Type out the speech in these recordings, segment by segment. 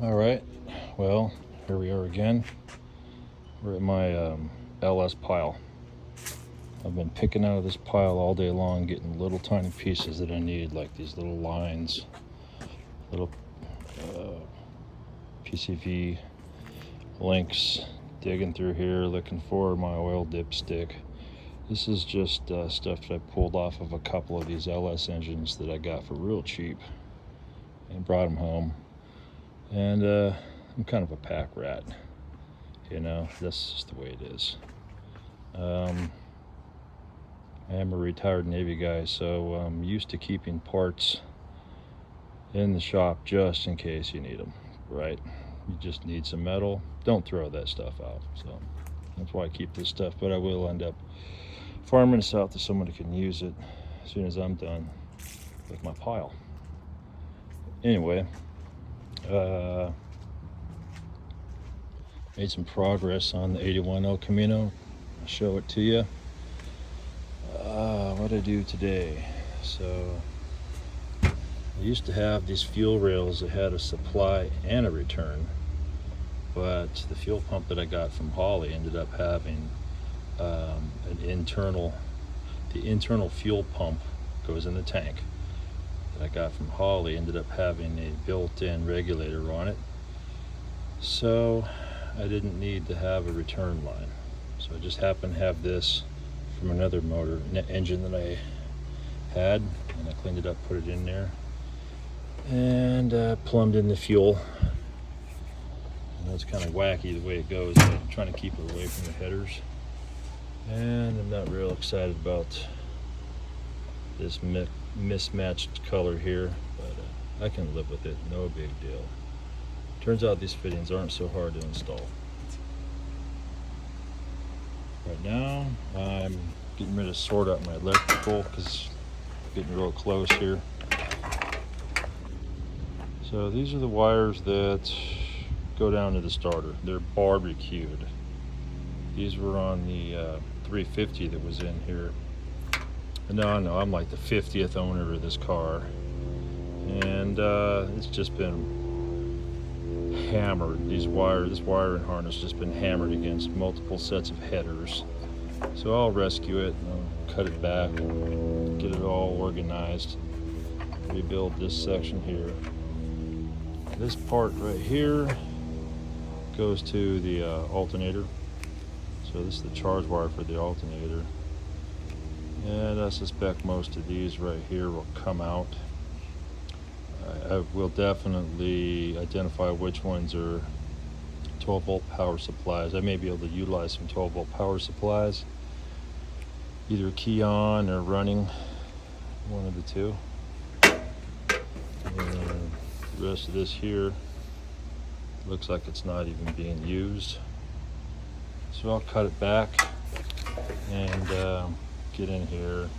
All right, well, here we are again. We're at my LS pile. I've been picking out of this pile all day long, getting little tiny pieces that I need, like these little lines, little PCV links, digging through here, looking for my oil dipstick. This is just stuff that I pulled off of a couple of these LS engines that I got for real cheap and brought them home. And I'm kind of a pack rat, you know, that's just the way it is. I am a retired Navy guy, so I'm used to keeping parts in the shop just in case you need them, right? You just need some metal, don't throw that stuff out. So that's why I keep this stuff, but I will end up farming this out to someone who can use it as soon as I'm done with my pile. Anyway, made some progress on the 81 El-Camino. I'll show it to you. What I do today. So I used to have these fuel rails that had a supply and a return, but the fuel pump that I got from Holly ended up having the internal fuel pump goes in the tank that I got from Holly ended up having a built-in regulator on it, so I didn't need to have a return line. So I just happened to have this from another motor engine that I had, and I cleaned it up, put it in there, and plumbed in the fuel. And that's kind of wacky the way it goes, but I'm trying to keep it away from the headers. And I'm not real excited about this mismatched color here, but I can live with it, no big deal. Turns out these fittings aren't so hard to install. Right now, I'm getting ready to sort out my electrical because I'm getting real close here. So these are the wires that go down to the starter. They're barbecued. These were on the 350 that was in here. No, I'm like the 50th owner of this car, and it's just been hammered. This wiring harness has just been hammered against multiple sets of headers. So I'll rescue it and I'll cut it back and get it all organized. Rebuild this section here. This part right here goes to the alternator. So this is the charge wire for the alternator. And I suspect most of these right here will come out. I will definitely identify which ones are 12 volt power supplies. I may be able to utilize some 12 volt power supplies, either key on or running, one of the two. And the rest of this here looks like it's not even being used. So I'll cut it back and get in here,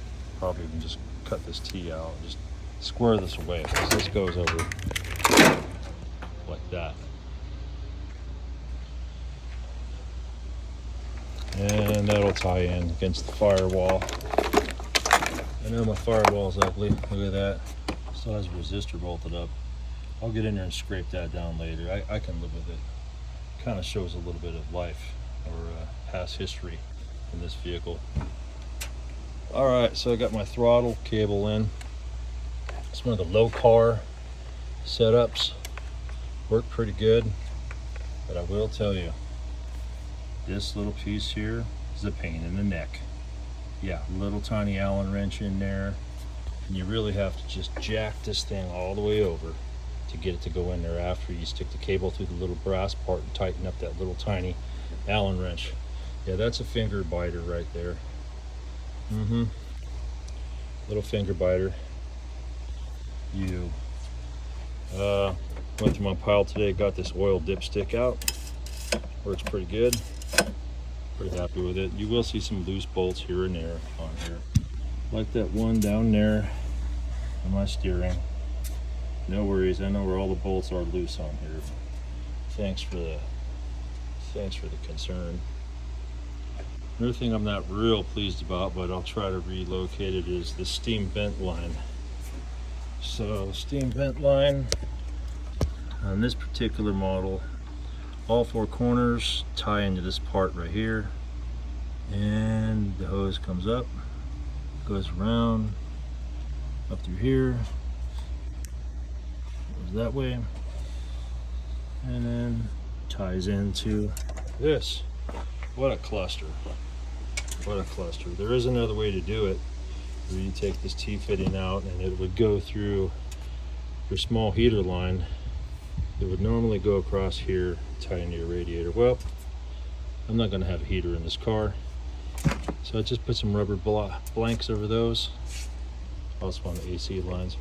probably even just cut this T out, just square this away, because this goes over like that. And that'll tie in against the firewall. I know my firewall's ugly, look at that. Still has a resistor bolted up. I'll get in there and scrape that down later. I can live with it. Kind of shows a little bit of life or past history in this vehicle. Alright, so I got my throttle cable in. It's one of the low car setups. Worked pretty good, but I will tell you, this little piece here is a pain in the neck. Yeah, little tiny Allen wrench in there, and you really have to just jack this thing all the way over to get it to go in there after you stick the cable through the little brass part and tighten up that little tiny Allen wrench. Yeah, that's a finger biter right there. Little finger biter. Went through my pile today, got this oil dipstick out. Works pretty good. Pretty happy with it. You will see some loose bolts here and there on here. Like that one down there on my steering. No worries, I know where all the bolts are loose on here. Thanks for the concern. Another thing I'm not real pleased about, but I'll try to relocate it, is the steam vent line. So steam vent line, On this particular model, all four corners tie into this part right here, and the hose comes up, goes around, up through here, goes that way, and then ties into this. What a cluster. What a cluster. There is another way to do it, where you take this T-fitting out and it would go through your small heater line. It would normally go across here, tie into your radiator. Well, I'm not going to have a heater in this car, so I just put some rubber blanks over those, also on the AC lines.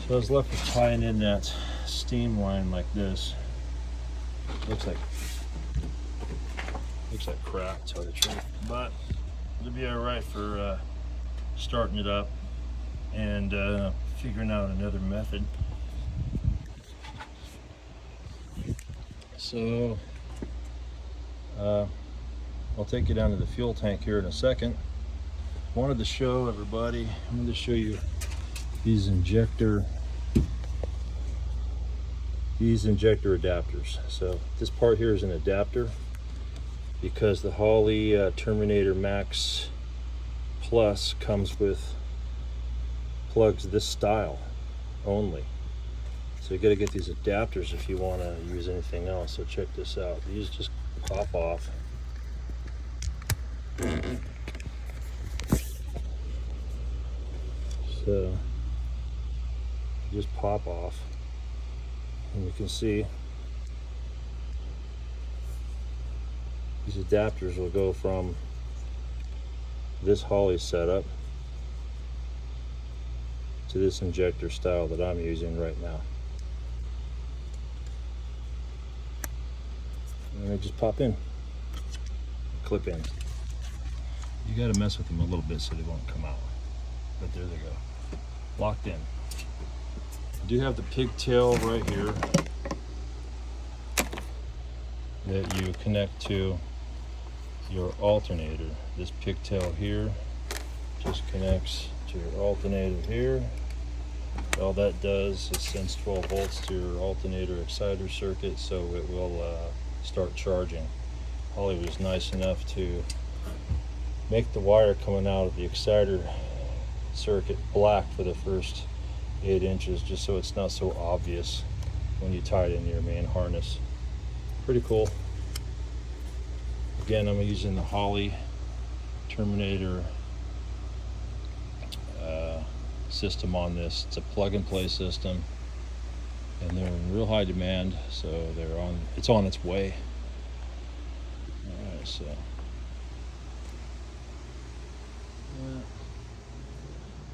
So I was left with tying in that steam line like this. Looks like crap, to tell the truth, but it'll be all right for starting it up and figuring out another method. So I'll take you down to the fuel tank here in a second. Wanted to show everybody, I'm going to show you these injector adapters. So this part here is an adapter because the Holley Terminator Max Plus comes with plugs this style only. So you got to get these adapters if you want to use anything else. So check this out. These just pop off. So just pop off, and you can see these adapters will go from this Holley setup to this injector style that I'm using right now. And they just pop in, clip in. You got to mess with them a little bit so they won't come out, but there they go, locked in. I do have the pigtail right here that you connect to your alternator. This pigtail here just connects to your alternator here. All that does is sends 12 volts to your alternator exciter circuit, so it will start charging. Holley was nice enough to make the wire coming out of the exciter circuit black for the first 8 inches, just so it's not so obvious when you tie it into your main harness. Pretty cool. Again, I'm using the Holley Terminator system on this. It's a plug-and-play system, and they're in real high demand, so it's on its way. All right, so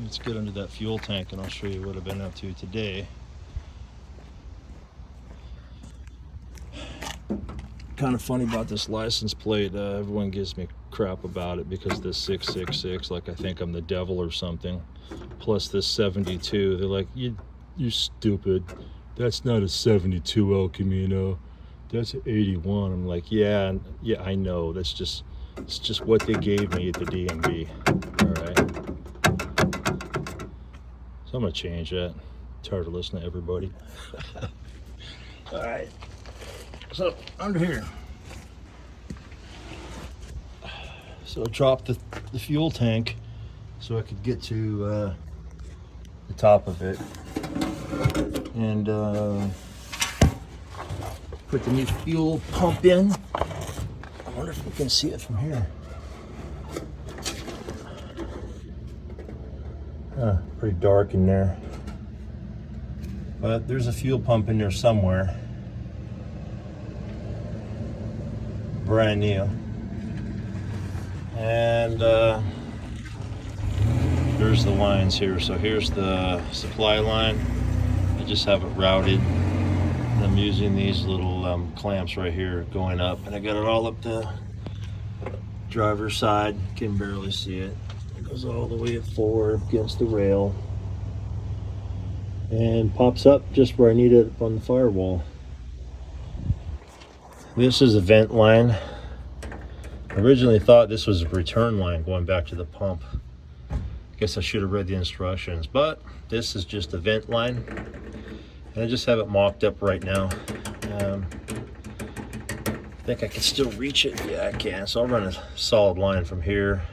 let's get under that fuel tank and I'll show you what I've been up to today. Kind of funny about this license plate, everyone gives me crap about it because this 666, like I think I'm the devil or something, plus this 72. They're like, you stupid, that's not a 72 El-Camino, that's an 81. I'm like, yeah, I know, it's just what they gave me at the DMV. All right, so I'm gonna change that. Tired of listening to everybody. All right, so under here, so I dropped the fuel tank so I could get to the top of it, and put the new fuel pump in. I wonder if we can see it from here. Pretty dark in there, but there's a fuel pump in there somewhere, brand new. And there's the lines here. So here's the supply line. I just have it routed. And I'm using these little clamps right here going up, and I got it all up the driver's side. Can barely see it. It goes all the way forward against the rail and pops up just where I need it on the firewall. This is a vent line. I originally thought this was a return line going back to the pump. I guess I should have read the instructions, but this is just a vent line. And I just have it mocked up right now. I think I can still reach it. Yeah, I can. So I'll run a solid line from here.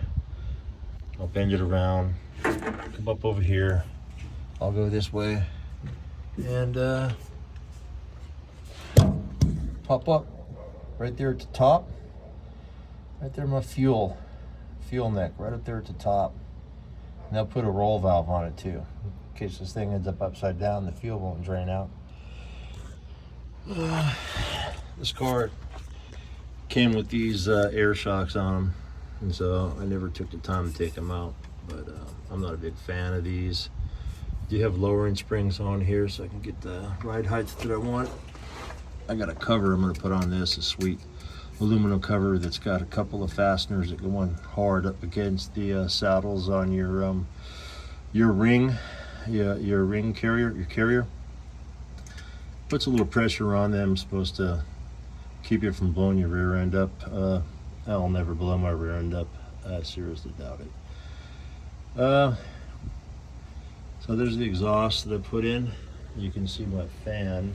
I'll bend it around, come up over here. I'll go this way and pop up right there at the top. Right there, my fuel neck, right up there at the top. And I'll put a roll valve on it too, in case this thing ends up upside down, the fuel won't drain out. This car came with these air shocks on them, and so I never took the time to take them out, but I'm not a big fan of these. Do have lowering springs on here so I can get the ride height that I want. I got a cover I'm going to put on this, a sweet aluminum cover that's got a couple of fasteners that go on hard up against the saddles on your ring, your ring carrier, your carrier. Puts a little pressure on them, supposed to keep you from blowing your rear end up. I'll never blow my rear end up. I seriously doubt it. So there's the exhaust that I put in. You can see my fan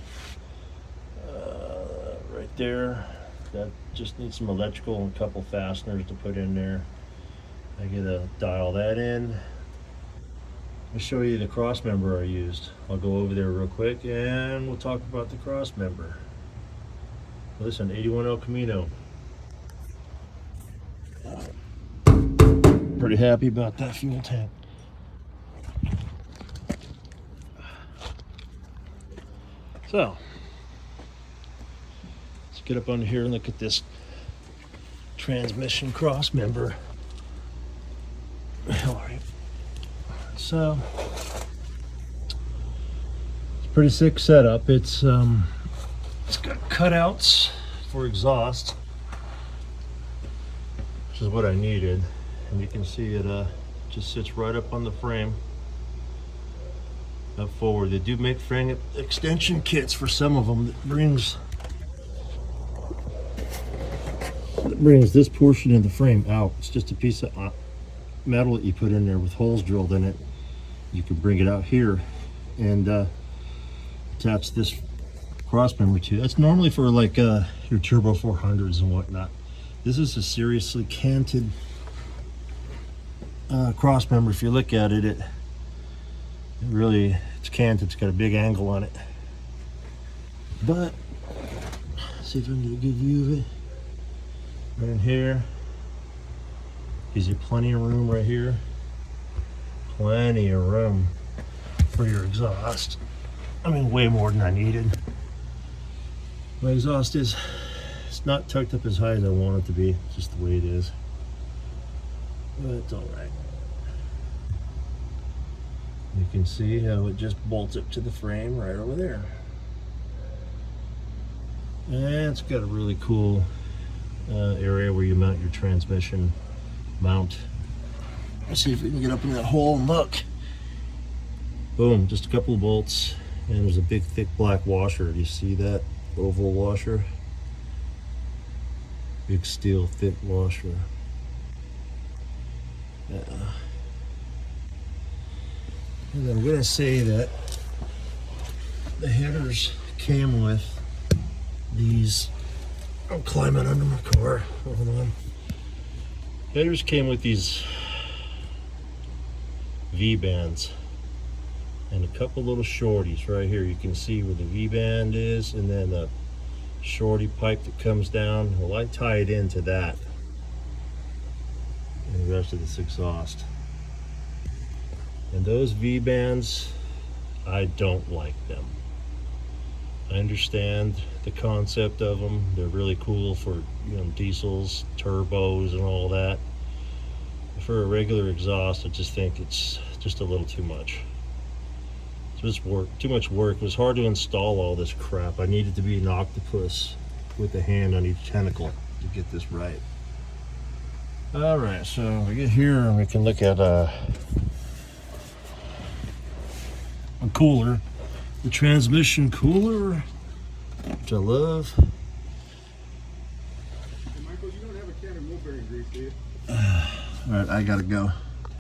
right there. That just needs some electrical and a couple fasteners to put in there. I gotta dial that in. I'll show you the cross member I used. I'll go over there real quick and we'll talk about the cross member. Listen, 81 El-Camino. Pretty happy about that fuel tank. So, let's get up under here and look at this transmission cross member. All right. So, it's a pretty sick setup. It's got cutouts for exhaust, which is what I needed, and you can see it just sits right up on the frame. Up forward, they do make frame extension kits for some of them that brings this portion of the frame out. It's just a piece of metal that you put in there with holes drilled in it. You can bring it out here and attach this cross member to. That's normally for like your turbo 400s and whatnot. This is a seriously canted cross member. If you look at it, it's canted. It's got a big angle on it. But see if I can get a good view of it. Right in here gives you plenty of room right here. Plenty of room for your exhaust. I mean, way more than I needed. My exhaust it's not tucked up as high as I want it to be. It's just the way it is. But it's all right. You can see how it just bolts up to the frame right over there. And it's got a really cool area where you mount your transmission mount. Let's see if we can get up in that hole and look. Boom, just a couple of bolts, and there's a big thick black washer. Do you see that oval washer? Big steel thick washer. And I'm gonna say that the headers came with these. I'm climbing under my car. Hold on. Headers came with these V-bands and a couple little shorties right here. You can see where the V-band is, and then the shorty pipe that comes down. Well, I tie it into that and the rest of this exhaust. And those V-bands, I don't like them. I understand the concept of them. They're really cool for, you know, diesels, turbos, and all that. For a regular exhaust, I just think it's just a little too much. It's just too much work. It was hard to install all this crap. I needed to be an octopus with a hand on each tentacle to get this right. All right, so we get here and we can look at a cooler. The transmission cooler, which I love. Hey Michael, you don't have a can of mulberry grease, do you? All right, I gotta go.